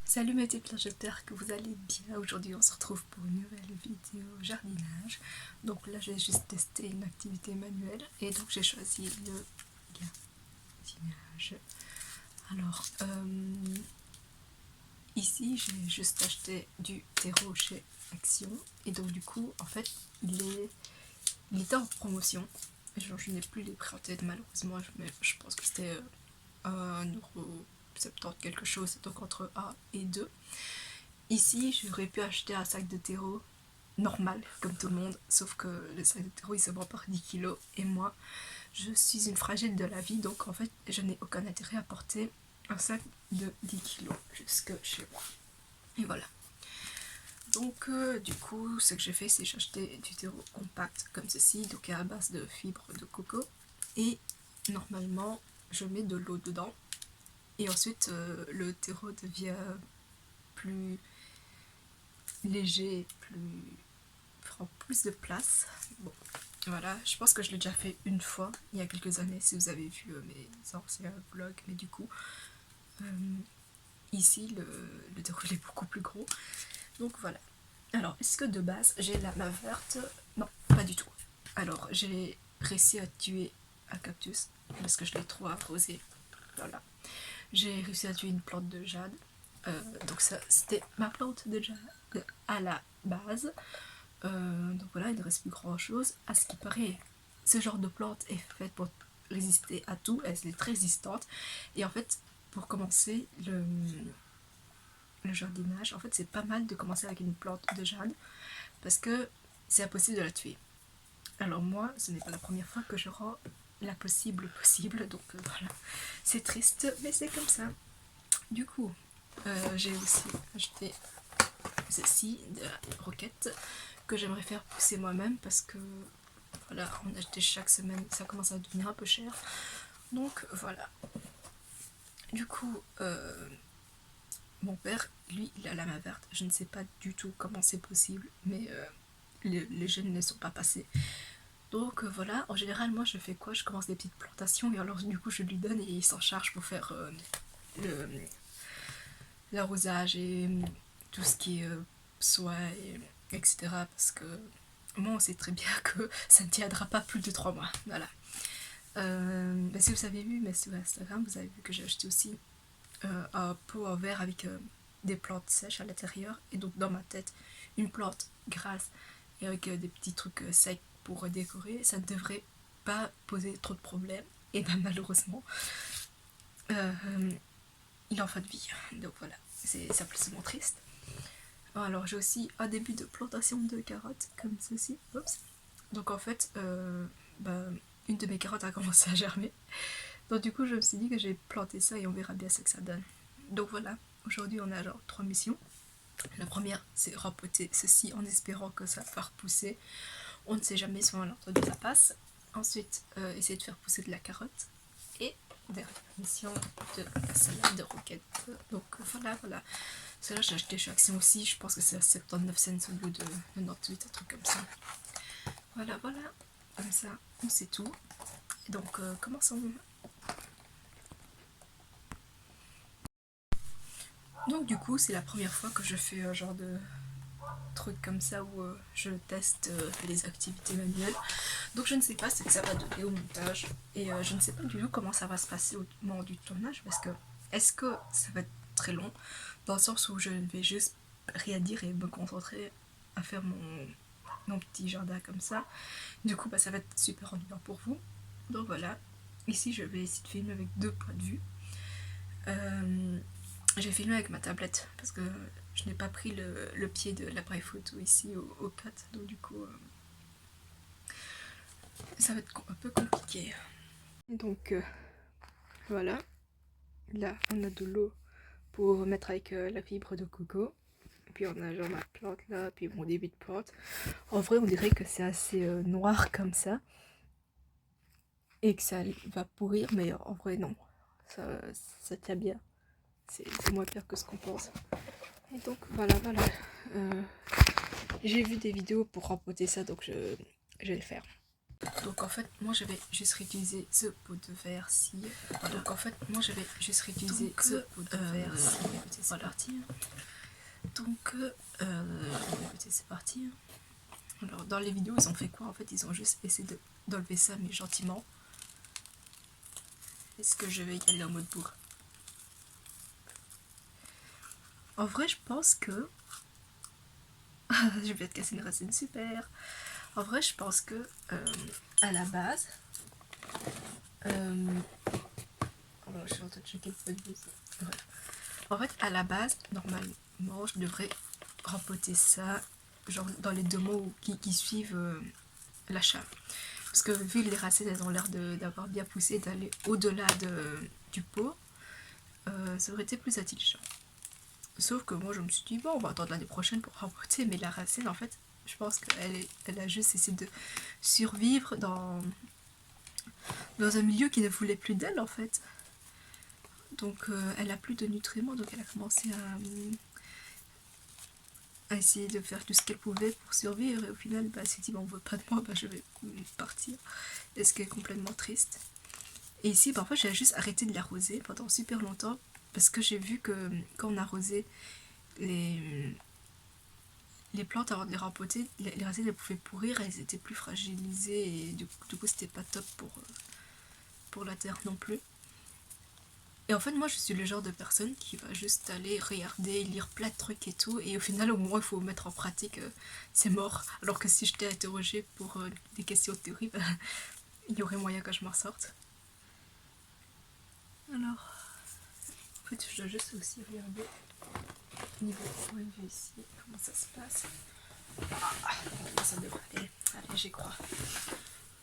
Salut mes petits plats, j'espère que vous allez bien. Aujourd'hui on se retrouve pour une nouvelle vidéo jardinage. Donc là j'ai juste testé une activité manuelle et donc j'ai choisi le jardinage. Alors ici j'ai juste acheté du terreau chez Action et donc du coup en fait il était en promotion. Genre, je n'ai plus les prix en tête malheureusement, mais je pense que c'était 1,70€ quelque chose, donc entre 1 et 2. Ici, j'aurais pu acheter un sac de terreau normal, comme tout le monde, sauf que le sac de terreau il se vend par 10 kilos et moi, je suis une fragile de la vie, donc en fait, je n'ai aucun intérêt à porter un sac de 10 kilos jusque chez moi. Et voilà. Donc, du coup, ce que j'ai fait, c'est j'ai acheté du terreau compact comme ceci, donc à base de fibres de coco. Et normalement, je mets de l'eau dedans. Et ensuite, le terreau devient plus léger, prend plus de place. Bon, voilà, je pense que je l'ai déjà fait une fois, il y a quelques années, si vous avez vu mes anciens vlogs, mais du coup, ici, le terreau est beaucoup plus gros. Donc voilà. Alors, est-ce que de base, j'ai la main verte? Non, pas du tout. Alors, j'ai réussi à tuer un cactus, parce que je l'ai trop arrosé. Voilà. J'ai réussi à tuer une plante de jade. Donc ça, c'était ma plante de jade à la base. Donc voilà, il ne reste plus grand chose. À ce qui paraît, ce genre de plante est faite pour résister à tout, elle est très résistante. Et en fait, pour commencer le jardinage, en fait, c'est pas mal de commencer avec une plante de jade parce que c'est impossible de la tuer. Alors moi, ce n'est pas la première fois que je rends la possible, donc voilà, c'est triste, mais c'est comme ça. Du coup, j'ai aussi acheté ceci, de la roquette, que j'aimerais faire pousser moi-même parce que voilà, en acheter chaque semaine, ça commence à devenir un peu cher. Donc voilà. Du coup, mon père, lui, il a la main verte. Je ne sais pas du tout comment c'est possible, mais les jeunes ne sont pas passés. Donc voilà, en général, moi je fais quoi? Je commence des petites plantations et alors du coup je lui donne et il s'en charge pour faire l'arrosage et tout ce qui est soie, etc. Parce que moi on sait très bien que ça ne tiendra pas plus de 3 mois. Voilà. Mais si vous avez vu, mais sur Instagram, vous avez vu que j'ai acheté aussi un pot en verre avec des plantes sèches à l'intérieur. Et donc dans ma tête, une plante grasse et avec des petits trucs secs pour décorer, ça ne devrait pas poser trop de problèmes. Et ben malheureusement, euh, il en faut de vie. Donc voilà, c'est simplement triste. Alors j'ai aussi un début de plantation de carottes comme ceci. Oups. Donc en fait, une de mes carottes a commencé à germer. Donc du coup je me suis dit que j'ai planté ça et on verra bien ce que ça donne. Donc voilà, aujourd'hui on a genre 3 missions. La première c'est rempoter ceci en espérant que ça va repousser. On ne sait jamais si on a entendu ça passe. Ensuite essayer de faire pousser de la carotte. Et dernière mission de la salade de roquette. Donc voilà. Celle-là j'ai acheté chez Action aussi, je pense que c'est à 79 cents au lieu de 98, un truc comme ça. Voilà, comme ça on sait tout. Et donc commençons. Donc du coup c'est la première fois que je fais un genre de truc comme ça où je teste les activités manuelles. Donc je ne sais pas ce que ça va donner au montage et je ne sais pas du tout comment ça va se passer au moment du tournage parce que est-ce que ça va être très long dans le sens où je ne vais juste rien dire et me concentrer à faire mon petit jardin comme ça. Du coup ça va être super ennuyant pour vous. Donc voilà, ici je vais essayer de filmer avec 2 points de vue. J'ai filmé avec ma tablette parce que je n'ai pas pris le pied de l'appareil photo ici au cut, donc du coup ça va être un peu compliqué. Donc voilà, là on a de l'eau pour mettre avec la fibre de coco. Puis on a genre ma plante là, puis mon début de plante. En vrai on dirait que c'est assez noir comme ça et que ça va pourrir, mais en vrai non, ça tient bien. C'est moins pire que ce qu'on pense. Et donc voilà. J'ai vu des vidéos pour rempoter ça, donc je vais le faire. Donc en fait, moi je vais juste réutiliser ce pot de verre-ci. Donc en fait, moi je vais juste réutiliser ce pot de verre-ci. C'est parti. Donc, écoutez, c'est parti. Alors, dans les vidéos, ils ont fait quoi? En fait, ils ont juste essayé d'enlever ça, mais gentiment. Est-ce que je vais y aller en mode bourre? En vrai, je pense que... je vais te casser une racine, super. En vrai, je pense que, à la base... Alors, je suis en train de checker le pot de bousse. Bref. En fait, à la base, normalement, je devrais rempoter ça, genre dans les 2 mois qui suivent l'achat. Parce que vu que les racines, elles ont l'air d'avoir bien poussé, d'aller au-delà du pot, ça aurait été plus intelligent. Sauf que moi, je me suis dit, bon, on va attendre l'année prochaine pour rempoter, mais la racine, en fait, je pense qu'elle a juste essayé de survivre dans un milieu qui ne voulait plus d'elle, en fait. Donc, elle a plus de nutriments, donc elle a commencé à essayer de faire tout ce qu'elle pouvait pour survivre, et au final, bah, elle s'est dit, bah, on veut pas de moi, bah, je vais partir. Et ce qui est complètement triste. Et ici, parfois, j'ai juste arrêté de l'arroser pendant super longtemps, parce que j'ai vu que quand on arrosait les plantes avant de les rempoter, les racines elles pouvaient pourrir, elles étaient plus fragilisées, et du coup c'était pas top pour la terre non plus. Et en fait, moi je suis le genre de personne qui va juste aller regarder, lire plein de trucs et tout, et au final, au moment où il faut mettre en pratique, c'est mort. Alors que si je t'ai interrogé pour des questions de théorie, bah, il y aurait moyen que je m'en sorte. Alors, en fait, je dois juste aussi regarder niveau point de vue ici, comment ça se passe. Ah, ça devrait aller. Allez, j'y crois.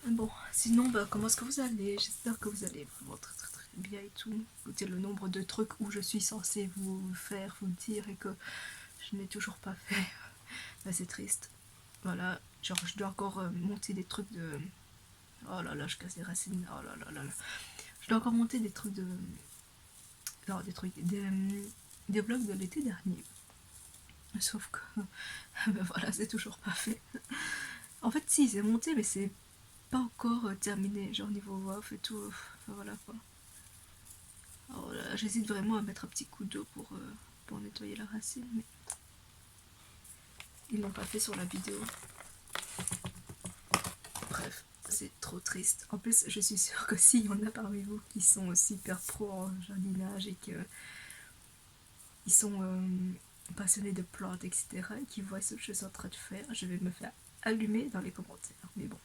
Bon, sinon, bah, comment est-ce que vous allez? J'espère que vous allez vraiment très très très bien et tout. Écoutez, le nombre de trucs où je suis censée vous faire, vous dire et que je n'ai toujours pas fait, bah, c'est triste. Voilà, genre je dois encore monter des trucs de... Oh là là, je casse les racines. Oh là là là là. Je dois encore monter des trucs de... Non, des vlogs de l'été dernier. Sauf que, ben voilà, c'est toujours pas fait. En fait, si, c'est monté, mais c'est pas encore terminé, genre niveau voix off et tout. Enfin voilà quoi. Alors là, j'hésite vraiment à mettre un petit coup d'eau pour nettoyer la racine, mais ils l'ont pas fait sur la vidéo. Bref, c'est trop triste. En plus, je suis sûre que s'il y en a parmi vous qui sont super pro en jardinage et que ils sont passionnés de plantes, etc., et qui voient ce que je suis en train de faire, je vais me faire allumer dans les commentaires. Mais bon,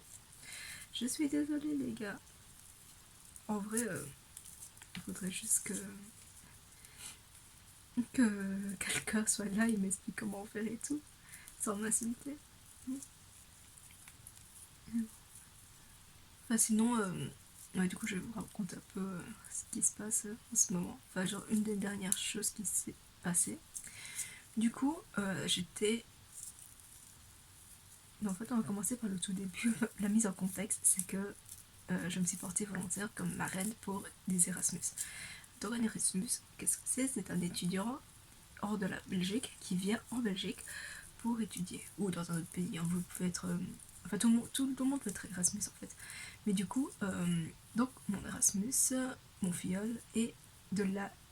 je suis désolée les gars. En vrai, il faudrait juste que quelqu'un soit là et m'explique comment faire et tout, sans m'insulter. Enfin, sinon, ouais, du coup, je vais vous raconter un peu ce qui se passe en ce moment. Enfin, genre, une des dernières choses qui s'est passée. Du coup, j'étais... En fait, on va commencer par le tout début. La mise en contexte, c'est que je me suis portée volontaire comme marraine pour des Erasmus. Donc, un Erasmus, qu'est-ce que c'est? C'est un étudiant hors de la Belgique qui vient en Belgique pour étudier, ou dans un autre pays. Hein. Vous pouvez être... enfin, tout le monde peut être Erasmus en fait. Mais du coup, donc mon Erasmus, mon filleul, est de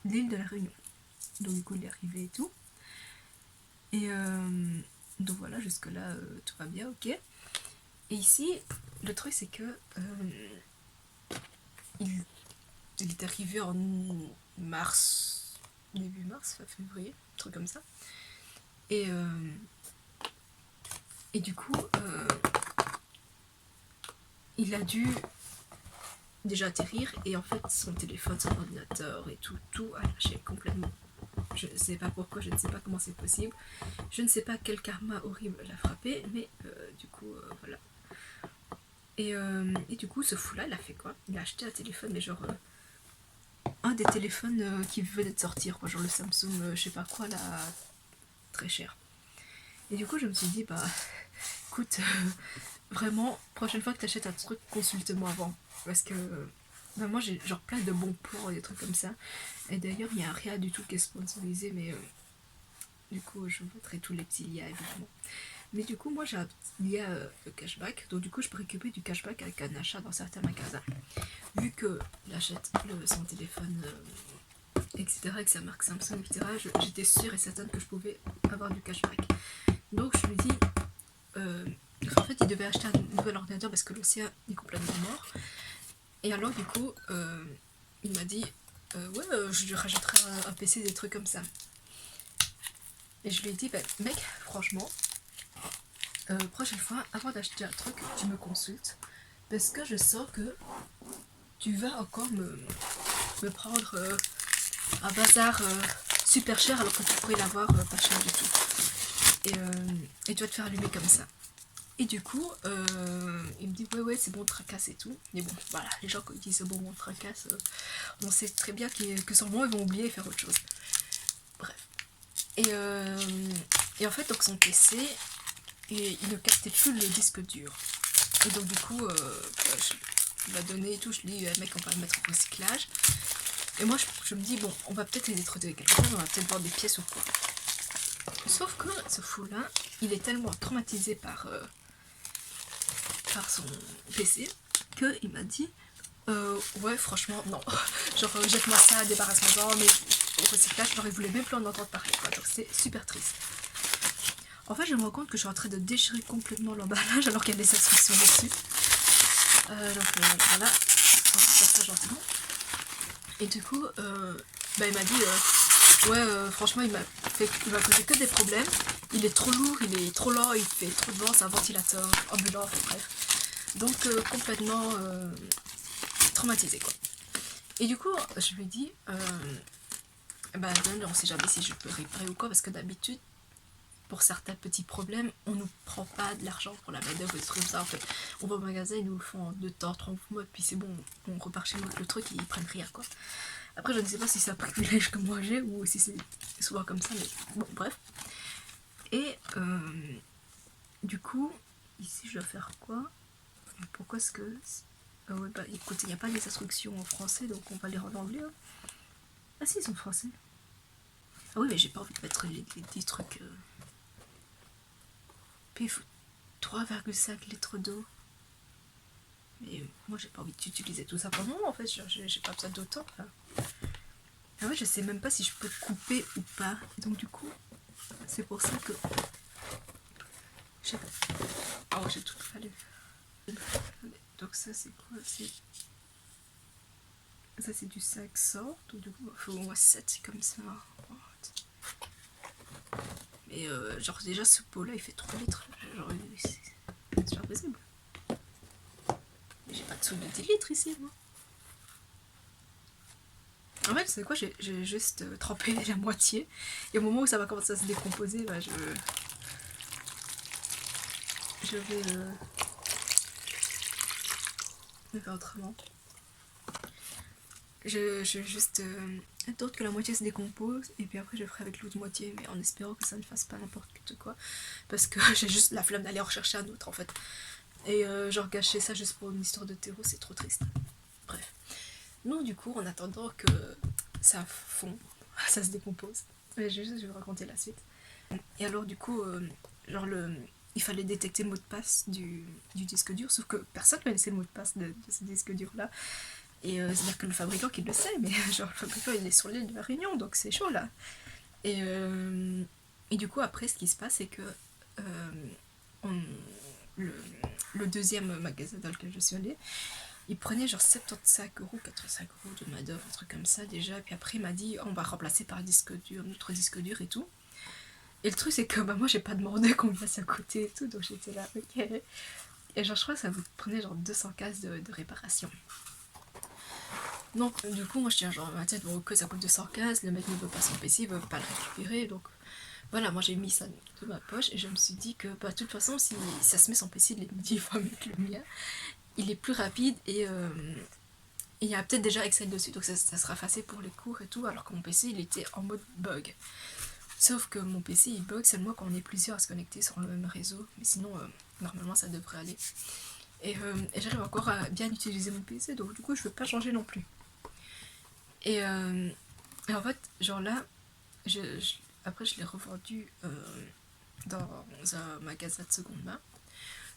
l'île de la Réunion. Donc du coup, il est arrivé et tout. Et donc voilà, jusque-là, tout va bien, ok. Et ici, le truc, c'est que il est arrivé en mars, début mars, fin février, un truc comme ça. Et du coup, il a dû déjà atterrir, et en fait son téléphone, son ordinateur et tout a lâché complètement. Je ne sais pas pourquoi, je ne sais pas comment c'est possible, je ne sais pas quel karma horrible l'a frappé, mais du coup voilà. Et du coup ce fou là il a fait quoi? Il a acheté un téléphone, mais genre un des téléphones qui venait de sortir quoi, genre le Samsung je sais pas quoi là, très cher. Et du coup je me suis dit bah écoute vraiment prochaine fois que t'achètes un truc consulte-moi avant, parce que bah, moi j'ai genre plein de bons plans et des trucs comme ça. Et d'ailleurs il n'y a rien du tout qui est sponsorisé, mais du coup je vous mettrai tous les petits liens évidemment. Mais du coup, moi il y a le cashback, donc du coup je peux récupérer du cashback avec un achat dans certains magasins. Vu que j'achète son téléphone, etc., avec sa marque Samsung, etc., j'étais sûre et certaine que je pouvais avoir du cashback. Donc je lui dis, en fait il devait acheter un nouvel ordinateur parce que le sien est complètement mort. Et alors du coup, il m'a dit, ouais, je lui rajouterai un PC, des trucs comme ça. Et je lui ai dit, bah, mec, franchement, prochaine fois, avant d'acheter un truc, tu me consultes. Parce que je sens que tu vas encore me prendre un bazar super cher alors que tu pourrais l'avoir pas cher du tout. Et tu vas te faire allumer comme ça. Et du coup, il me dit ouais c'est bon, tracasse et tout. Mais bon, voilà, les gens quand ils disent c'est bon, on tracasse, on sait très bien que sur le moment ils vont oublier et faire autre chose. Bref. Et en fait, donc son PC, il ne captait plus le disque dur. Et donc du coup, il m'a donné et tout, je lui dis mec, on va le mettre au recyclage. Et moi je me dis bon, on va peut-être les trouver quelque chose, on va peut-être voir des pièces ou quoi. Sauf que ce fou là, il est tellement traumatisé par son PC qu'il m'a dit ouais franchement non, genre jette-moi ça, débarrasse-moi-en, mais au recyclage genre il voulait même plus en entendre parler quoi, donc c'est super triste. En fait je me rends compte que je suis en train de déchirer complètement l'emballage alors qu'il y a des instructions dessus. Donc voilà, on va faire ça gentiment. Et du coup bah, il m'a dit ouais franchement il m'a causé que des problèmes, il est trop lourd, il est trop lent, il fait trop de vent, c'est un ventilateur ambulant, enfin bref. Donc complètement traumatisée quoi. Et du coup je lui dis bah on sait jamais si je peux réparer ou quoi, parce que d'habitude pour certains petits problèmes on nous prend pas de l'argent pour la main d'œuvre ou des trucs comme ça. En fait on va au magasin, ils nous le font en 2 temps, 3 mois, puis c'est bon, on repart chez nous avec le truc et ils prennent rien quoi. Après je ne sais pas si c'est un privilège que moi j'ai ou si c'est souvent comme ça, mais bon bref. Et du coup ici je dois faire quoi? Pourquoi est-ce que ouais, bah écoute, il n'y a pas les instructions en français, donc on va les rendre en anglais. Hein. Ah si, ils sont français. Ah oui, mais j'ai pas envie de mettre les 10 trucs. PF 3,5 litres d'eau. Mais moi j'ai pas envie d'utiliser tout ça pour le moment en fait, j'ai pas besoin d'autant. Enfin. Ah ouais, je sais même pas si je peux couper ou pas. Et donc du coup, c'est pour ça que... Je sais pas. Oh, j'ai tout fallu. Donc ça c'est quoi? Ça c'est du 500, donc du coup il faut au moins 7 comme ça. Mais genre déjà ce pot là il fait 3 litres, genre c'est impossible. Mais j'ai pas de sous de 10 litres ici moi. En fait c'est quoi, j'ai juste trempé la moitié et au moment où ça va commencer à se décomposer, bah je vais faire autrement. Je vais juste attendre que la moitié se décompose et puis après je ferai avec l'autre moitié, mais en espérant que ça ne fasse pas n'importe quoi, parce que j'ai juste la flemme d'aller en rechercher un autre en fait. Et genre gâcher ça juste pour une histoire de terreau, c'est trop triste. Bref. Non, du coup, en attendant que ça fond, ça se décompose, je vais vous raconter la suite. Et alors du coup, genre il fallait détecter le mot de passe du disque dur, sauf que personne ne connaissait le mot de passe de ce disque dur là. Et c'est-à-dire que le fabricant qui le sait, mais genre le fabricant il est sur l'île de la Réunion, donc c'est chaud là. Et du coup après ce qui se passe c'est que le deuxième magasin dans lequel je suis allée, il prenait genre 75 euros, 85 euros de main d'œuvre, un truc comme ça déjà. Puis après il m'a dit on va remplacer par un disque dur, notre disque dur et tout. Et le truc c'est que bah, moi j'ai pas demandé qu'on me fasse à côté et tout, donc j'étais là ok. Et genre je crois que ça vous prenait genre 200 cases de réparation. Donc du coup moi je tiens genre ma tête, bon ok ça coûte 215, le mec ne veut pas son PC, il veut pas le récupérer, donc voilà, moi j'ai mis ça de ma poche et je me suis dit que bah, de toute façon si ça se met son PC il est 10 fois mieux que le mien, il est plus rapide et il y a peut-être déjà Excel dessus, donc ça sera facile pour les cours et tout, alors que mon PC il était en mode bug. Sauf que mon PC il bug seulement quand on est plusieurs à se connecter sur le même réseau, mais sinon normalement ça devrait aller. Et j'arrive encore à bien utiliser mon PC, donc du coup je veux pas changer non plus. Et en fait, genre là, après je l'ai revendu dans un magasin de seconde main.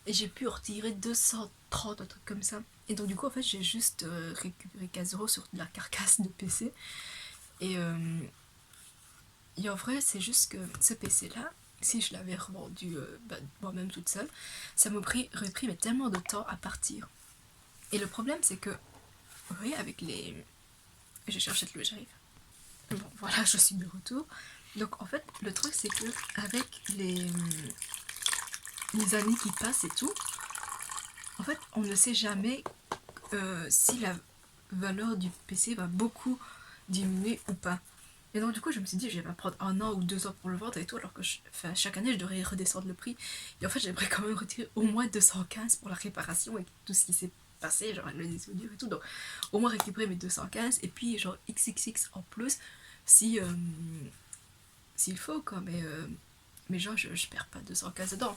Et j'ai pu en retirer 230, un truc comme ça. Et donc du coup en fait j'ai juste récupéré 15 € sur de la carcasse de PC. Et, et en vrai c'est juste que ce PC là, si je l'avais revendu moi-même toute seule, ça m'aurait pris mais tellement de temps à partir. Et le problème c'est que, vous voyez, avec les... J'ai cherché de l'eau, j'arrive. Bon voilà, je suis de retour. Donc en fait le truc c'est que avec les années qui passent et tout, en fait on ne sait jamais si la valeur du PC va beaucoup diminuer ou pas. Et donc du coup je me suis dit je vais pas prendre 1 an ou 2 ans pour le vendre et tout, alors que chaque année je devrais redescendre le prix. Et en fait j'aimerais quand même retirer au moins 215 pour la réparation et tout ce qui s'est passé, genre le disque dur et tout. Donc au moins récupérer mes 215 et puis genre XXX en plus si s'il faut quoi. Mais genre je perds pas 215 dedans.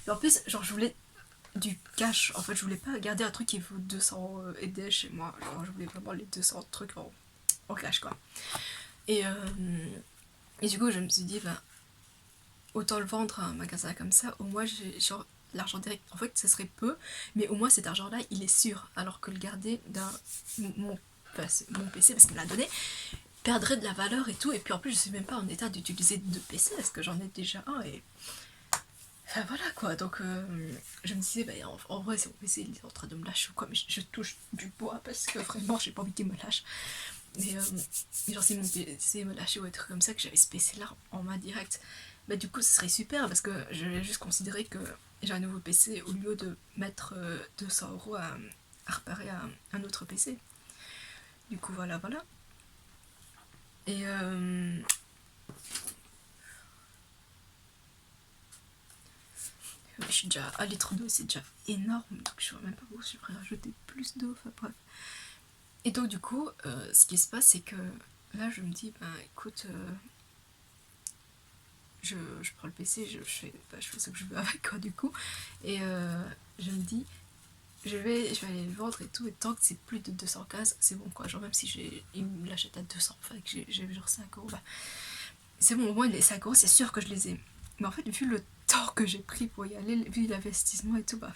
Et en plus genre je voulais du cash. En fait, je voulais pas garder un truc qui vaut 200 ED chez moi. Genre, je voulais vraiment les 200 trucs en cash, quoi. Et, euh, et du coup, je me suis dit, ben, autant le vendre à un magasin comme ça. Au moins, j'ai genre l'argent direct. En fait, ça serait peu, mais au moins cet argent-là, il est sûr. Alors que le garder dans mon, mon PC, parce qu'il me l'a donné, perdrait de la valeur et tout. Et puis en plus, je suis même pas en état d'utiliser deux PC, parce que j'en ai déjà un et enfin voilà quoi, donc je me disais, bah, en vrai, c'est mon PC, il est en train de me lâcher ou quoi, mais je touche du bois parce que vraiment, j'ai pas envie qu'il me lâche. Mais genre, si mon PC me lâchait ou un truc comme ça, que j'avais ce PC là en main directe, bah du coup, ce serait super parce que je vais juste considérer que j'ai un nouveau PC au lieu de mettre 200 € à réparer un autre PC. Du coup, voilà, voilà. Et je suis déjà à litre d'eau, c'est déjà énorme, donc je vois même pas pourquoi je pourrais rajouter plus d'eau, enfin bref. Et donc du coup, ce qui se passe, c'est que là, je me dis, ben écoute, je prends le PC, je fais ce que je veux avec quoi du coup, et je me dis, je vais aller le vendre et tout, et tant que c'est plus de 215, c'est bon quoi, genre même si il me l'achète à 200, enfin que j'ai genre 5 €, bah c'est bon, au moins les 5 € c'est sûr que je les ai. Mais en fait, vu le temps que j'ai pris pour y aller, vu l'investissement et tout, bah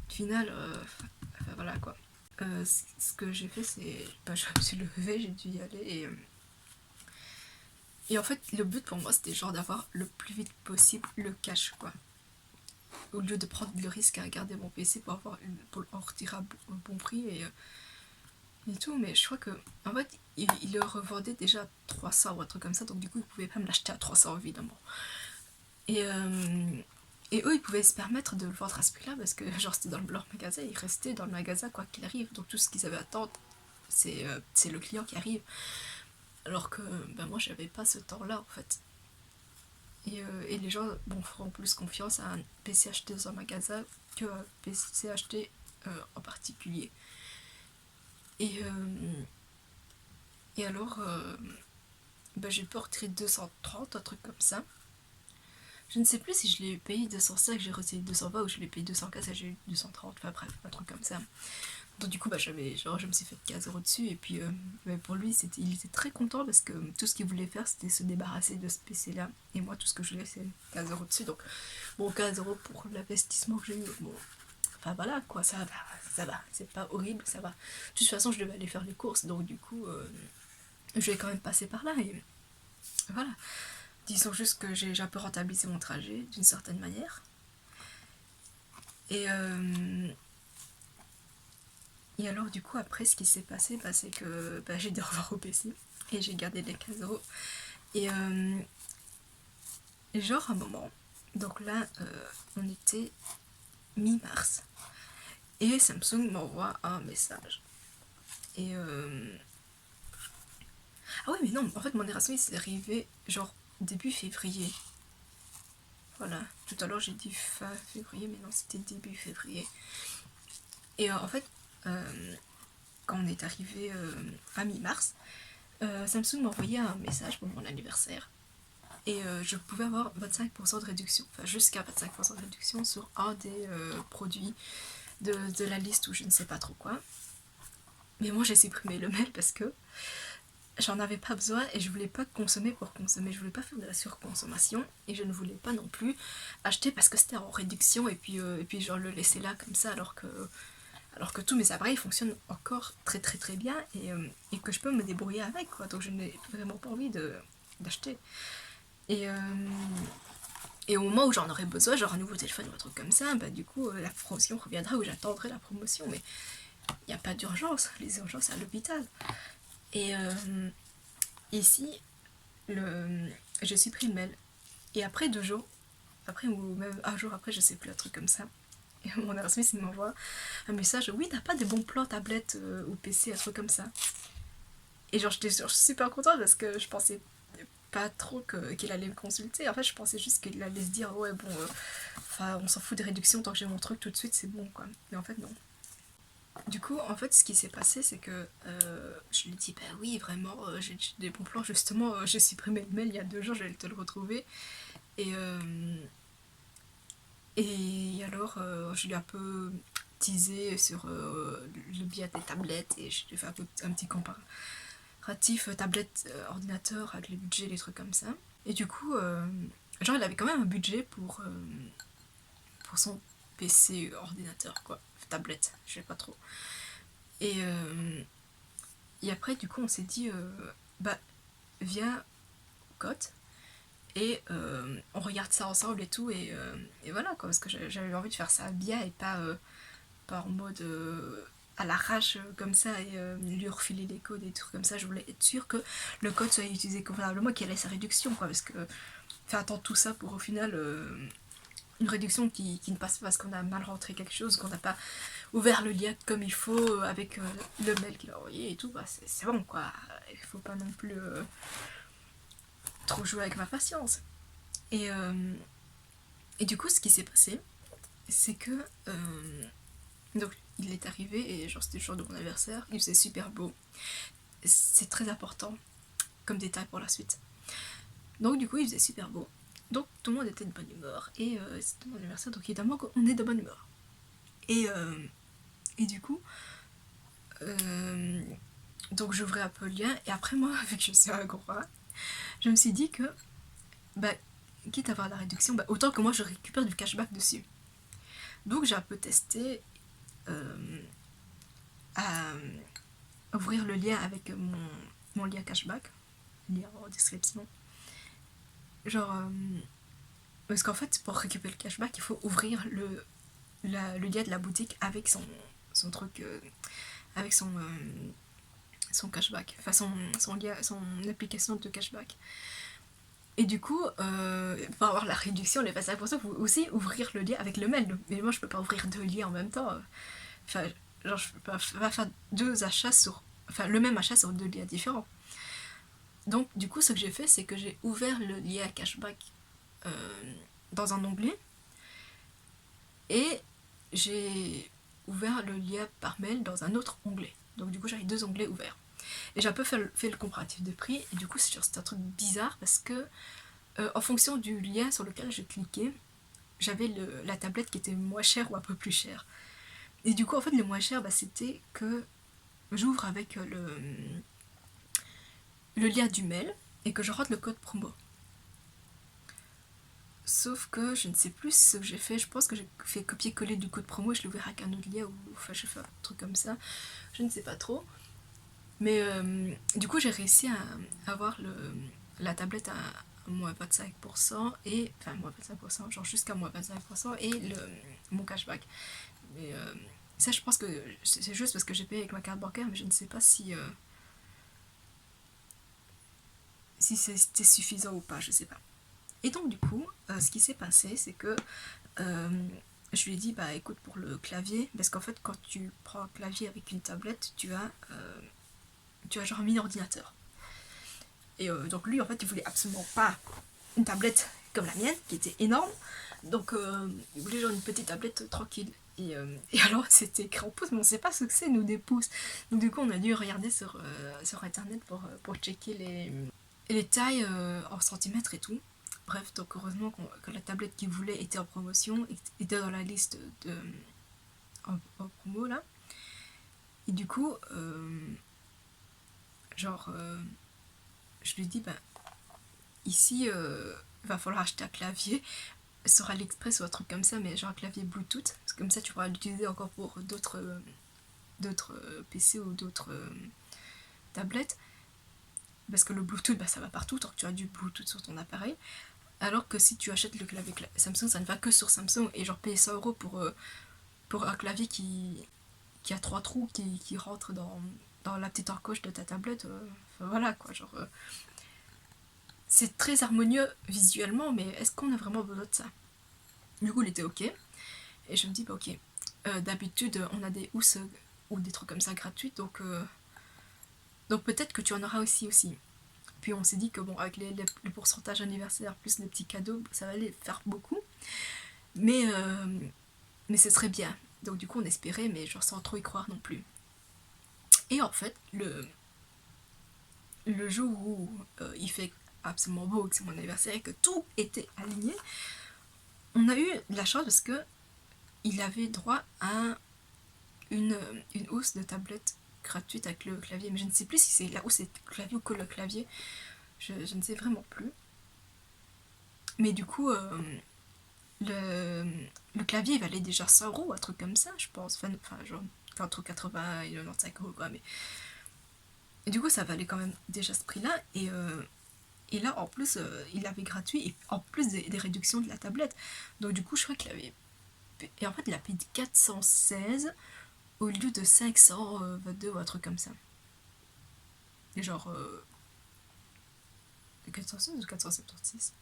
au final, enfin, voilà quoi. Ce que j'ai fait, c'est, bah, je me suis levée, j'ai dû y aller, et en fait, le but pour moi, c'était genre d'avoir le plus vite possible le cash, quoi. Au lieu de prendre le risque à garder mon PC pour en retirer un bon prix et tout. Mais je crois que, en fait, il le revendait déjà à 300 ou un truc comme ça, donc du coup, ils pouvaient pas me l'acheter à 300, évidemment. Et, et eux, ils pouvaient se permettre de le vendre à ce prix-là parce que, genre, c'était dans leur magasin, ils restaient dans le magasin quoi qu'il arrive. Donc tout ce qu'ils avaient à attendre, c'est le client qui arrive. Alors que ben, moi, j'avais pas ce temps-là, en fait. Et les gens feront plus confiance à un PC acheté dans un magasin qu'à un PC acheté en particulier. Et, et alors, ben, j'ai pu retirer 230, un truc comme ça. Je ne sais plus si je l'ai payé 205, j'ai retiré 220 ou je l'ai payé 215 et j'ai eu 230, enfin bref, un truc comme ça. Donc du coup, bah, je me suis fait 15 € dessus, et puis bah, pour lui, il était très content parce que tout ce qu'il voulait faire, c'était se débarrasser de ce PC-là. Et moi, tout ce que je voulais, c'est 15 € dessus. Donc bon, 15 € pour l'investissement que j'ai eu, bon, enfin voilà quoi, ça va, c'est pas horrible, ça va. De toute façon, je devais aller faire les courses, donc du coup, je vais quand même passer par là, et voilà. Disons juste que j'ai un peu rentabilisé mon trajet d'une certaine manière. Et, et alors du coup après ce qui s'est passé, bah, c'est que bah, j'ai dû revoir au PC et j'ai gardé les 15 €. Et genre un moment, donc là on était mi-mars et Samsung m'envoie un message. Et ah ouais mais non, en fait mon Erasmus est arrivé genre début février. Voilà, tout à l'heure j'ai dit fin février, mais non, c'était début février. Et en fait, quand on est arrivé à mi-mars, Samsung m'a envoyé un message pour mon anniversaire. Et je pouvais avoir 25% de réduction, enfin jusqu'à 25% de réduction sur un des produits de la liste ou je ne sais pas trop quoi. Mais moi j'ai supprimé le mail parce que j'en avais pas besoin et je voulais pas consommer pour consommer, je voulais pas faire de la surconsommation et je ne voulais pas non plus acheter parce que c'était en réduction et puis genre le laisser là comme ça alors que tous mes appareils fonctionnent encore très très très bien et que je peux me débrouiller avec quoi, donc je n'ai vraiment pas envie d'acheter. Et, euh, et au moment où j'en aurai besoin, genre un nouveau téléphone ou un truc comme ça, bah du coup la promotion reviendra ou j'attendrai la promotion, mais il n'y a pas d'urgence, les urgences c'est à l'hôpital. Et ici, je supprime le mail. Et après 2 jours, après ou même un jour après, je sais plus, un truc comme ça, et mon Erasmus il m'envoie un message, oui t'as pas des bons plans tablette ou PC, un truc comme ça. Et genre j'étais super contente parce que je pensais pas trop qu'il allait me consulter. En fait, je pensais juste qu'il allait se dire ouais bon, enfin on s'en fout des réductions tant que j'ai mon truc tout de suite c'est bon quoi. Mais en fait non. Du coup, en fait, ce qui s'est passé, c'est que je lui ai dit, bah oui, vraiment, j'ai des bons plans, justement, j'ai supprimé le mail il y a 2 jours, j'allais te le retrouver. Et, et alors, je lui ai un peu teasé sur le biais des tablettes et je lui ai fait un petit comparatif tablette, ordinateur, avec les budgets, les trucs comme ça. Et du coup, genre, il avait quand même un budget pour son PC ordinateur, quoi. Tablette, je sais pas trop. Et, et après, du coup, on s'est dit, bah, viens au Cote et on regarde ça ensemble et tout. Et voilà, quoi, parce que j'avais envie de faire ça bien et pas en mode à l'arrache comme ça et lui refiler les codes et tout comme ça. Je voulais être sûre que le code soit utilisé convenablement, qu'il ait sa réduction, quoi, parce que faire attendre tout ça pour au final une réduction qui ne passe pas parce qu'on a mal rentré quelque chose, qu'on n'a pas ouvert le lien comme il faut avec le mail qu'il a envoyé et tout, bah c'est bon quoi. Il faut pas non plus trop jouer avec ma patience. Et, euh, et du coup, ce qui s'est passé, c'est que donc il est arrivé et genre c'était le jour de mon anniversaire, il faisait super beau. C'est très important comme détail pour la suite. Donc du coup, il faisait super beau. Donc tout le monde était de bonne humeur et c'était mon anniversaire, donc évidemment qu'on est de bonne humeur. Et, et du coup, euh, donc j'ouvrais un peu le lien et après moi, vu que je suis un gros rat, je me suis dit que bah, quitte à avoir la réduction, bah, autant que moi je récupère du cashback dessus. Donc j'ai un peu testé à ouvrir le lien avec mon lien cashback, lien en description. Genre, parce qu'en fait, pour récupérer le cashback, il faut ouvrir le lien de la boutique avec son truc, avec son cashback, enfin son application de cashback. Et du coup, pour avoir la réduction, les 25%, il faut aussi ouvrir le lien avec le mail. Mais moi, je peux pas ouvrir 2 liens en même temps. Enfin, genre, je peux pas faire 2 achats sur. Enfin, le même achat sur 2 liens différents. Donc, du coup, ce que j'ai fait, c'est que j'ai ouvert le lien cashback euh, dans un onglet et j'ai ouvert le lien par mail dans un autre onglet. Donc, du coup, j'avais 2 onglets ouverts. Et j'ai un peu fait le comparatif de prix. Et du coup, c'est un truc bizarre parce que, en fonction du lien sur lequel je cliquais, j'avais la tablette qui était moins chère ou un peu plus chère. Et du coup, en fait, le moins cher, bah, c'était que j'ouvre avec le lien du mail et que je rentre le code promo. Sauf que je ne sais plus ce que j'ai fait. Je pense que j'ai fait copier-coller du code promo et je l'ai ouvert avec un autre lien ou enfin je fais un truc comme ça. Je ne sais pas trop. Mais du coup, j'ai réussi à avoir la tablette à moins 25% et enfin moins 25%, genre jusqu'à moins 25% et mon cashback. Mais ça, je pense que c'est juste parce que j'ai payé avec ma carte bancaire, mais je ne sais pas si c'était suffisant ou pas, je sais pas. Et donc du coup, ce qui s'est passé, c'est que je lui ai dit, bah écoute, pour le clavier, parce qu'en fait, quand tu prends un clavier avec une tablette, tu as genre un mini ordinateur. Et donc lui, en fait, il voulait absolument pas une tablette comme la mienne, qui était énorme. Donc il voulait genre une petite tablette tranquille. Et alors, c'était écrit en pouces, mais on sait pas ce que c'est, nous, des pouces. Donc du coup, on a dû regarder sur Internet pour checker les tailles en centimètres et tout. Bref, donc heureusement que la tablette qu'il voulait était en promotion, était dans la liste en promo là. Et du coup, genre, je lui dis, ben, ici, va falloir acheter un clavier sur AliExpress ou un truc comme ça, mais genre un clavier Bluetooth, parce que comme ça tu pourras l'utiliser encore pour d'autres PC ou d'autres tablettes, parce que le Bluetooth, bah, ça va partout tant que tu as du Bluetooth sur ton appareil, alors que si tu achètes le clavier Samsung, ça ne va que sur Samsung, et genre payer 100 € pour un clavier qui a 3 trous qui rentrent dans la petite encoche de ta tablette, enfin, voilà quoi, genre... c'est très harmonieux visuellement, mais est-ce qu'on a vraiment besoin de ça? Du coup, il était ok. Et je me dis, bah ok, d'habitude, on a des housses ou des trucs comme ça gratuits, donc peut-être que tu en auras aussi. Puis on s'est dit que bon, avec les pourcentages anniversaires plus les petits cadeaux, ça va aller faire beaucoup. Mais ce serait bien. Donc du coup, on espérait, mais genre sans trop y croire non plus. Et en fait, le jour où il fait absolument beau, que c'est mon anniversaire et que tout était aligné, on a eu de la chance parce que il avait droit à une housse de tablette gratuite avec le clavier, mais je ne sais plus si c'est la housse, c'est le clavier ou que le clavier, je ne sais vraiment plus. Mais du coup, le clavier il valait déjà 100 €, un truc comme ça, je pense, enfin genre entre 80 et 95 € quoi, mais et du coup ça valait quand même déjà ce prix là, et là en plus il avait gratuit, et en plus des réductions de la tablette, donc du coup je crois qu'il avait, et en fait il a payé 416 au lieu de 522 ou un truc comme ça. Et genre 416 ou 476.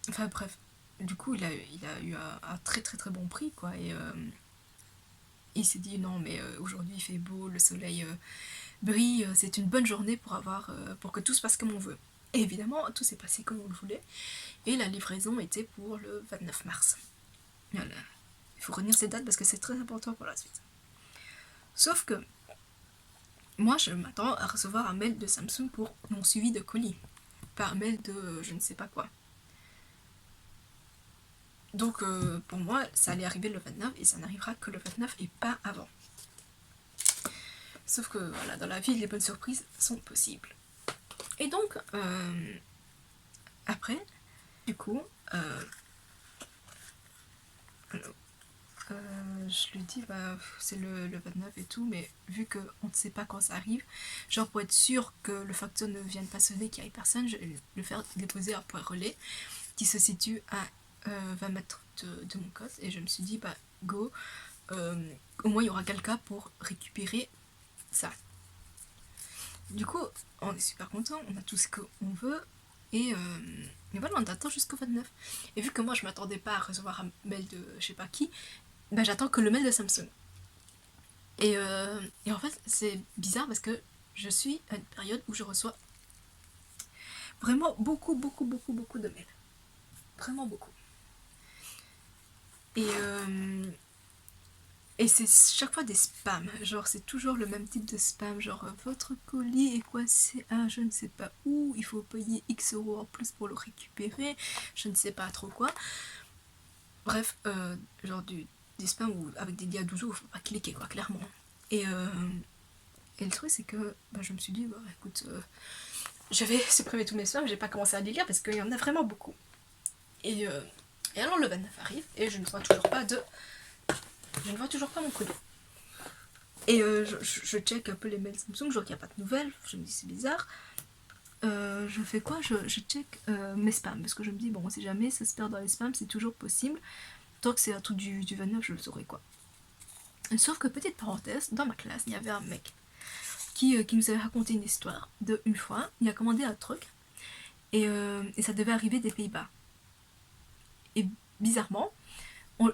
Enfin bref, du coup il a eu un très très très bon prix quoi, et il s'est dit non mais aujourd'hui il fait beau, le soleil brille, c'est une bonne journée pour que tout se passe comme on veut. Et évidemment tout s'est passé comme on le voulait, et la livraison était pour le 29 mars. Voilà. Il faut retenir ces dates parce que c'est très important pour la suite. Sauf que moi je m'attends à recevoir un mail de Samsung pour mon suivi de colis, pas un mail de je ne sais pas quoi. Donc pour moi ça allait arriver le 29 et ça n'arrivera que le 29 et pas avant. Sauf que voilà, dans la vie les bonnes surprises sont possibles. Et donc après, du coup, je lui dis bah c'est le 29 et tout, mais vu qu'on ne sait pas quand ça arrive, genre pour être sûr que le facteur ne vienne pas sonner, qu'il n'y ait personne, je vais le faire déposer à point relais qui se situe à 20 mètres de mon code, et je me suis dit bah go, au moins il y aura quelqu'un pour récupérer ça. Du coup on est super content, on a tout ce qu'on veut, et voilà, on attend jusqu'au 29. Et vu que moi je m'attendais pas à recevoir un mail de je sais pas qui, bah j'attends que le mail de Samsung. Et en fait c'est bizarre parce que je suis à une période où je reçois vraiment beaucoup de mails. Vraiment beaucoup. Et c'est chaque fois des spams, genre c'est toujours le même type de spam, genre votre colis est coincé à je ne sais pas où, il faut payer X € en plus pour le récupérer, je ne sais pas trop quoi. Bref, genre du spam où, avec des liens doudous, faut pas cliquer quoi, clairement. Et le truc c'est que bah, je me suis dit, bah écoute, je vais supprimer tous mes spams, j'ai pas commencé à les lire parce qu'il y en a vraiment beaucoup. Et alors le 29 arrive et je ne vois toujours pas mon colis. Et je check un peu les mails Samsung, je vois qu'il n'y a pas de nouvelles, je me dis c'est bizarre. Je fais quoi, je check mes spams, parce que je me dis bon on sait jamais, ça se perd dans les spams, c'est toujours possible. Tant que c'est un truc du 29, je le saurai quoi. Sauf que petite parenthèse, dans ma classe, il y avait un mec qui nous avait raconté une histoire de une fois, il a commandé un truc et ça devait arriver des Pays-Bas. Et bizarrement,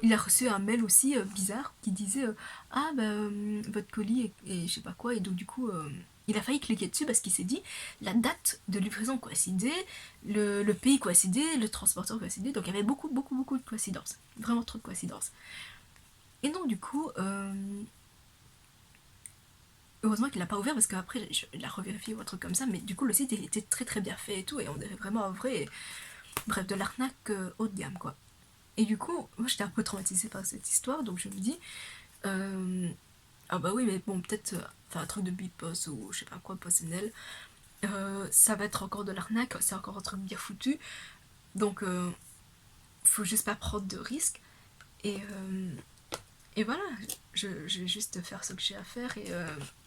il a reçu un mail aussi bizarre qui disait ah bah votre colis et je sais pas quoi, et donc du coup il a failli cliquer dessus parce qu'il s'est dit la date de livraison coïncidait, le pays coïncidait, le transporteur coïncidait, donc il y avait beaucoup de coïncidences, vraiment trop de coïncidences. Et donc du coup heureusement qu'il l'a pas ouvert parce qu'après il a revérifié ou un truc comme ça, mais du coup le site il était très très bien fait et tout, et on dirait vraiment un vrai, bref, de l'arnaque haut de gamme quoi. Et du coup, moi j'étais un peu traumatisée par cette histoire, donc je me dis, Ah bah oui, mais bon, peut-être faire un truc de Bipost ou je sais pas quoi, PostNL, ça va être encore de l'arnaque, c'est encore un truc bien foutu, donc faut juste pas prendre de risques, et, voilà, je vais juste faire ce que j'ai à faire,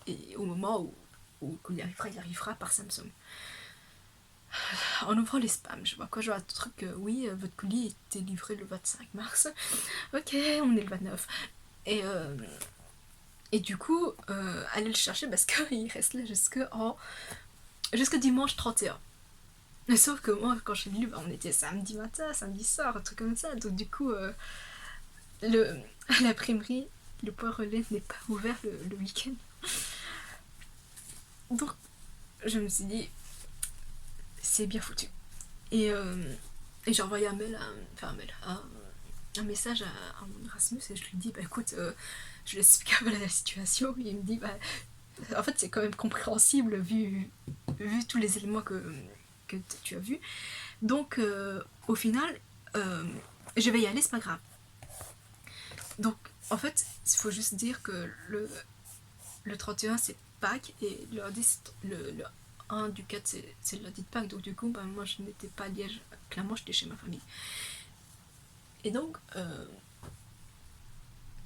et au moment où il arrivera par Samsung. En ouvrant les spams, je vois quoi, je vois un truc, oui, votre colis était livré le 25 mars, ok, on est le 29, et, du coup, aller le chercher parce qu'il reste là jusque dimanche 31. Mais sauf que moi, quand je suis venue, bah, on était samedi matin, samedi soir, un truc comme ça. Donc du coup, le, l'imprimerie, le point relais n'est pas ouvert le week-end. Donc je me suis dit, c'est bien foutu. Et, j'ai envoyé un mail, un message à mon Erasmus et je lui dis, bah écoute, je lui explique un peu la situation. Et il me dit, bah en fait c'est quand même compréhensible vu tous les éléments que tu as vus. Donc au final, je vais y aller, c'est pas grave. Donc en fait, il faut juste dire que le 31 c'est Pâques et le lundi, le 1 du 4 c'est le lundi de Pâques. Donc du coup, ben, moi je n'étais pas à Liège, clairement j'étais chez ma famille. Et donc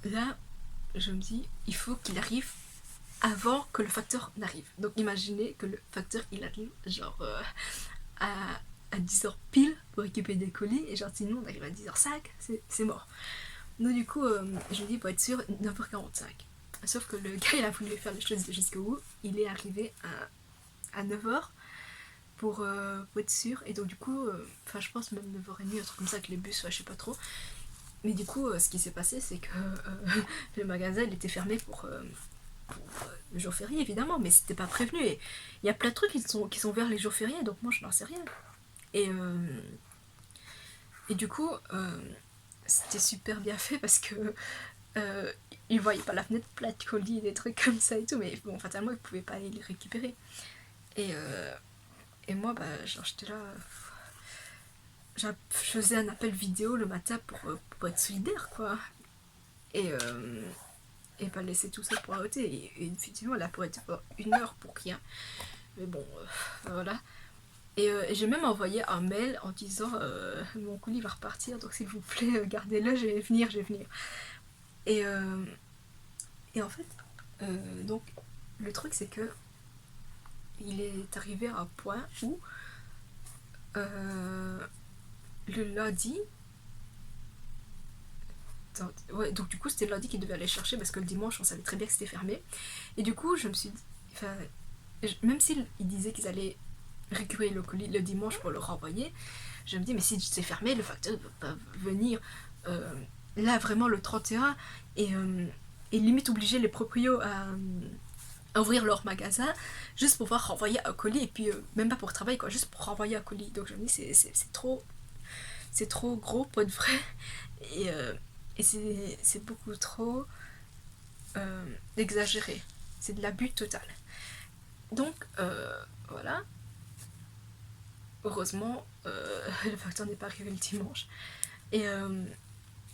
là, je me dis, il faut qu'il arrive avant que le facteur n'arrive. Donc imaginez que le facteur il arrive genre à 10h pile pour récupérer des colis, et genre sinon on arrive à 10h05, c'est mort. Donc du coup, je lui dis pour être sûr, 9h45. Sauf que le gars il a voulu faire les choses jusqu'au bout, il est arrivé à 9h pour être sûr, et donc du coup, enfin je pense même 9h30, un truc comme ça avec les bus, ouais, je sais pas trop. Mais du coup, ce qui s'est passé, c'est que le magasin il était fermé pour le jour férié évidemment, mais c'était pas prévenu. Et il y a plein de trucs qui sont vers les jours fériés, donc moi je n'en sais rien. Et, du coup, c'était super bien fait parce que il voyait pas la fenêtre, plein de colis, des trucs comme ça et tout, mais bon, fatalement, il pouvait pas aller les récupérer. Et, moi, bah, genre, j'étais là. Je faisais un appel vidéo le matin pour être solidaire, quoi. Et, pas laisser tout ça pour arrêter. Et effectivement, là, pour être 1 heure pour rien. Mais bon, voilà. Et j'ai même envoyé un mail en disant mon colis va repartir, donc s'il vous plaît, gardez-le, je vais venir, je vais venir. Et, en fait, donc, le truc, c'est que il est arrivé à un point où euh, le lundi, ouais, donc du coup c'était le lundi qu'il devait aller chercher parce que le dimanche on savait très bien que c'était fermé. Et du coup je me suis dit, enfin, même s'ils disaient qu'ils allaient récupérer le colis le dimanche pour le renvoyer, je me dis mais si c'est fermé, le facteur ne peut pas venir là vraiment le 31 et, limite obliger les proprios à ouvrir leur magasin juste pour pouvoir renvoyer un colis, et puis même pas pour travailler quoi, juste pour renvoyer un colis. Donc je me dis c'est trop gros pour être vrai, et, c'est beaucoup trop exagéré, c'est de l'abus total. Donc voilà, heureusement le facteur n'est pas arrivé le dimanche, et,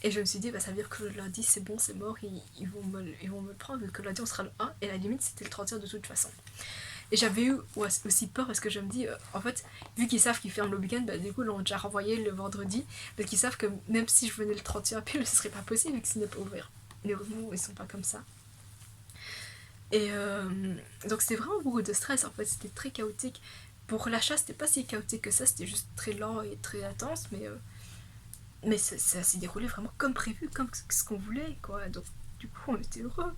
je me suis dit bah ça veut dire que le lundi c'est bon, c'est mort, ils vont me le prendre vu que le lundi on sera le 1 et à la limite c'était le 31 de toute façon. Et j'avais eu aussi peur parce que je me dis, en fait, vu qu'ils savent qu'ils ferment le week-end, bah, du coup, ils l'ont déjà renvoyé le vendredi. Parce qu'ils savent que même si je venais le 31 pile, ce serait pas possible vu que ce n'est pas ouvert. Mais heureusement, ils sont pas comme ça. Et donc, c'était vraiment beaucoup de stress en fait, c'était très chaotique. Pour l'achat, c'était pas si chaotique que ça, c'était juste très lent et très intense, mais ça s'est déroulé vraiment comme prévu, comme ce qu'on voulait, quoi. Donc, du coup, on était heureux.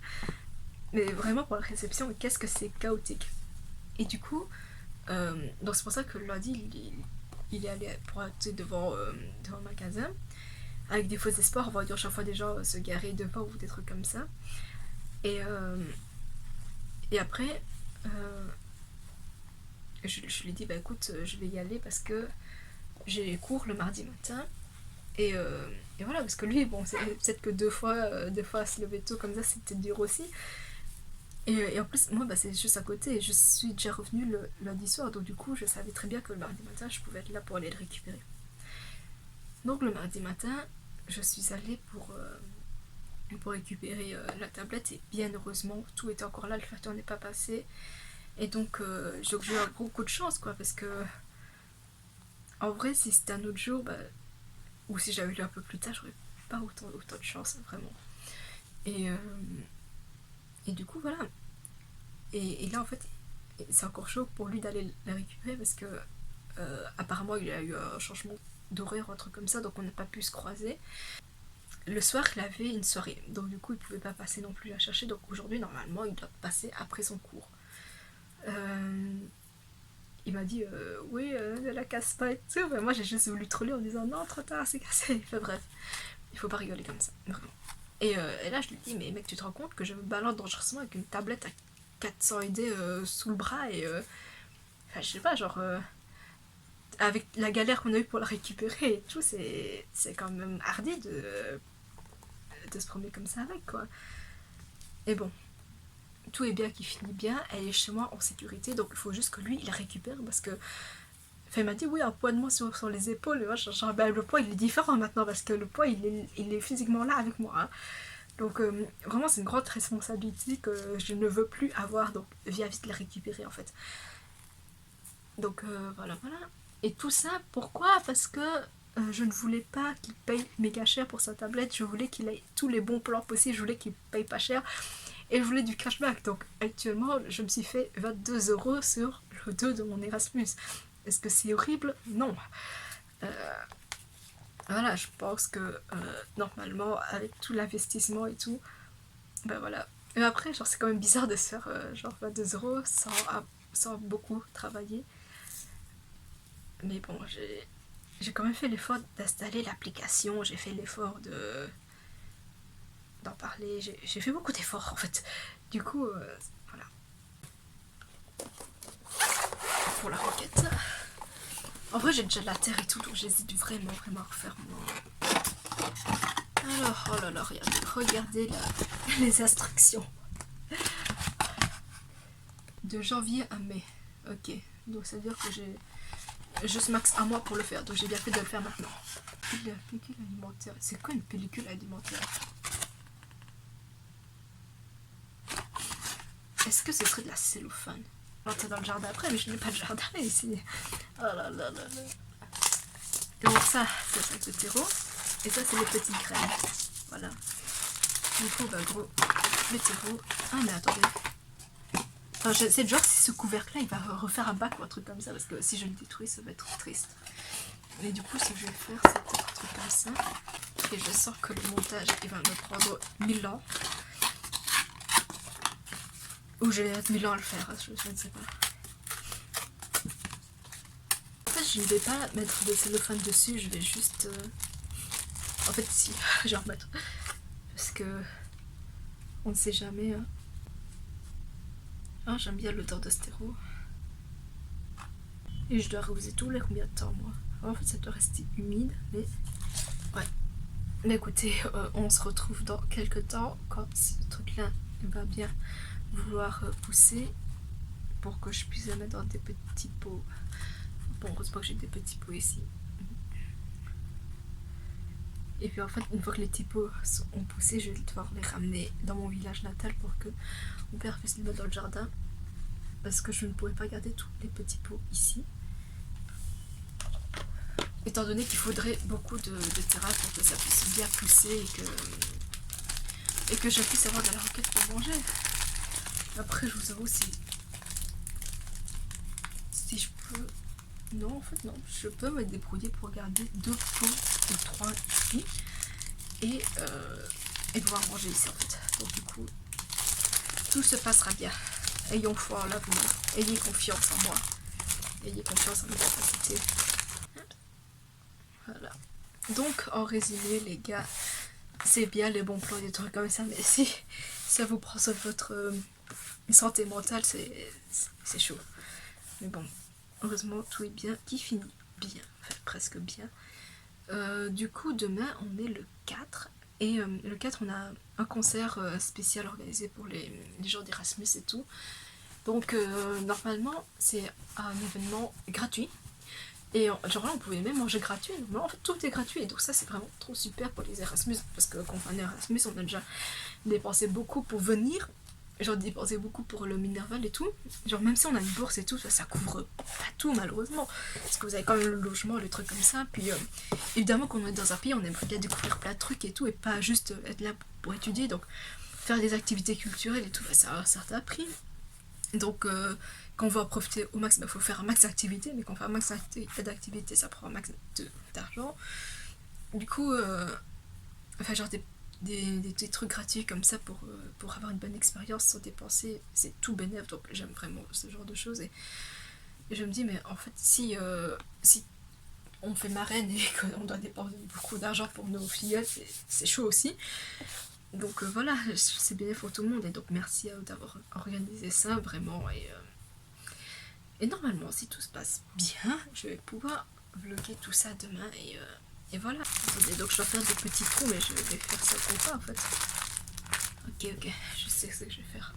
Mais vraiment, pour la réception, qu'est-ce que c'est chaotique. Et du coup, donc c'est pour ça que le lundi, il est allé pour être devant le magasin, avec des faux espoirs, on voit chaque fois des gens se garer devant ou des trucs comme ça. Et, après, je lui ai dit, bah écoute, je vais y aller parce que j'ai les cours le mardi matin. Et, voilà, parce que lui, bon, c'est peut-être que deux fois à se lever tôt comme ça, c'est peut-être dur aussi. Et en plus, moi, bah, c'est juste à côté. Je suis déjà revenue le lundi soir, donc du coup, je savais très bien que le mardi matin, je pouvais être là pour aller le récupérer. Donc le mardi matin, je suis allée pour récupérer la tablette, et bien heureusement tout était encore là, le facteur n'est pas passé, et donc j'ai eu un gros coup de chance quoi, parce que en vrai si c'était un autre jour, ou si j'avais lu un peu plus tard, j'aurais pas autant de chance vraiment. Et, euh, et du coup voilà, et là en fait c'est encore chaud pour lui d'aller la récupérer parce que apparemment il a eu un changement d'horaire ou un truc comme ça, donc on n'a pas pu se croiser. Le soir, il avait une soirée, donc du coup, il pouvait pas passer non plus la chercher. Donc aujourd'hui, normalement, il doit passer après son cours. Euh, il m'a dit oui, ne la casse pas et tout. Mais moi, j'ai juste voulu troller en disant non, trop tard, c'est cassé. Enfin bref, il faut pas rigoler comme ça, vraiment. Et là, je lui dis mais mec, tu te rends compte que je me balade dangereusement avec une tablette à 400 ID sous le bras et enfin, je sais pas, genre avec la galère qu'on a eu pour la récupérer et tout, c'est quand même hardi de se promener comme ça avec quoi. Et bon, tout est bien qui finit bien, elle est chez moi en sécurité, donc il faut juste que lui il la récupère parce que. Enfin, il m'a dit oui, un poids de moins sur les épaules, et moi genre, le poids il est différent maintenant parce que le poids il est physiquement là avec moi. Hein. Donc vraiment c'est une grande responsabilité que je ne veux plus avoir, donc vis-à-vis de la récupérer en fait. Donc voilà. Et tout ça, pourquoi? Parce que je ne voulais pas qu'il paye méga cher pour sa tablette, je voulais qu'il ait tous les bons plans possibles, je voulais qu'il paye pas cher. Et je voulais du cashback, donc actuellement je me suis fait 22 € sur le dos de mon Erasmus. Est-ce que c'est horrible? Non. Voilà, je pense que normalement, avec tout l'investissement et tout, ben voilà. Mais après, genre, c'est quand même bizarre de se faire genre 22 € sans beaucoup travailler. Mais bon, j'ai quand même fait l'effort d'installer l'application, j'ai fait l'effort d'en parler, j'ai fait beaucoup d'efforts en fait. Du coup, voilà. Pour la requête. En vrai, j'ai déjà de la terre et tout, donc j'hésite vraiment à refaire mon. Alors, oh là là, regardez les instructions. De janvier à mai. Ok, donc ça veut dire que j'ai juste max un mois pour le faire, donc j'ai bien fait de le faire maintenant. Pellicule alimentaire. C'est quoi une pellicule alimentaire? Est-ce que ce serait de la cellophane? J'entrais dans le jardin après, mais je n'ai pas de jardin ici. Oh là là là là. Donc ça, c'est le sac de terreau. Et ça, c'est les petites graines. Voilà. Du coup, bah gros, le terreau. Ah mais attendez. Enfin, c'est genre si ce couvercle-là, il va refaire un bac ou un truc comme ça, parce que si je le détruis, ça va être triste. Et du coup, ce que je vais faire, c'est peut-être un truc comme ça. Et je sens que le montage, il va me prendre 1000 ans. Ou je vais mettre 1000 ans à le faire, je ne sais pas. En fait, je ne vais pas mettre de cellophane dessus, je vais juste... En fait, si, je vais en remettre. Parce que... On ne sait jamais. Hein. Ah, j'aime bien l'odeur de stéro. Et je dois arroser tous les combien de temps, moi? En fait, ça doit rester humide, mais... Ouais. Mais écoutez, on se retrouve dans quelques temps, quand ce truc-là va bien vouloir pousser, pour que je puisse la mettre dans des petits pots. Bon, heureusement que j'ai des petits pots ici. Et puis en fait, une fois que les petits pots ont poussé, je vais devoir les ramener dans mon village natal pour que mon père puisse les mettre dans le jardin. Parce que je ne pourrais pas garder tous les petits pots ici. Étant donné qu'il faudrait beaucoup de terrain pour que ça puisse bien pousser et que je puisse avoir de la roquette pour manger. Après, je vous avoue, si je peux... Non, en fait, non. Je peux me débrouiller pour garder 2 pots ou 3 ici et pouvoir manger ici, en fait. Donc, du coup, tout se passera bien. Ayons foi en l'avenir. Ayez confiance en moi. Ayez confiance en mes capacités. Voilà. Donc, en résumé, les gars, c'est bien les bons plans et des trucs comme ça, mais si ça vous prend sur votre santé mentale, c'est chaud. Mais bon, heureusement, tout est bien qui finit bien, enfin presque bien. Du coup, demain, on est le 4. Et le 4, on a un concert spécial organisé pour les gens d'Erasmus et tout. Donc, normalement, c'est un événement gratuit. Et genre là, on pouvait même manger gratuit. Donc, en fait, tout est gratuit. Et donc ça, c'est vraiment trop super pour les Erasmus. Parce que quand on est Erasmus, on a déjà dépensé beaucoup pour venir. Genre dépensé beaucoup pour le Minerval et tout. Genre même si on a une bourse et tout, ça couvre pas tout malheureusement. Parce que vous avez quand même le logement, le truc comme ça. Puis évidemment quand on est dans un pays, on aimerait bien découvrir plein de trucs et tout. Et pas juste être là pour étudier. Donc faire des activités culturelles et tout, ça a un certain prix. Donc quand on veut en profiter au max, il faut faire un max d'activités. Mais quand on fait un max d'activités, ça prend un max d'argent. Du coup, enfin genre des trucs gratuits comme ça pour avoir une bonne expérience sans dépenser, c'est tout bénéf. Donc j'aime vraiment ce genre de choses. Et je me dis, mais en fait, si on fait marraine et qu'on doit dépenser beaucoup d'argent pour nos fillettes, c'est chaud aussi. Donc voilà, c'est bénéf pour tout le monde. Et donc merci à eux d'avoir organisé ça vraiment. Et normalement, si tout se passe bien, je vais pouvoir vlogger tout ça demain. Et voilà. Attendez, donc je dois faire des petits trous, mais je vais faire ça comme ça en fait. Ok, je sais ce que je vais faire.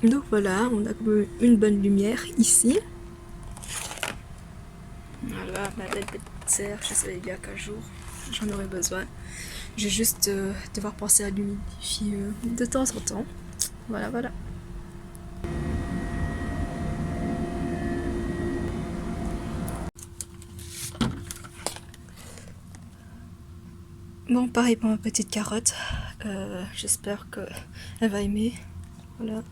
Donc voilà, on a une bonne lumière ici. Voilà, ma belle petite serre, je savais bien qu'un jour j'en aurais besoin. Je vais juste devoir penser à l'humidifier de temps en temps. Voilà, voilà. Bon, pareil pour ma petite carotte. J'espère qu'elle va aimer. Voilà.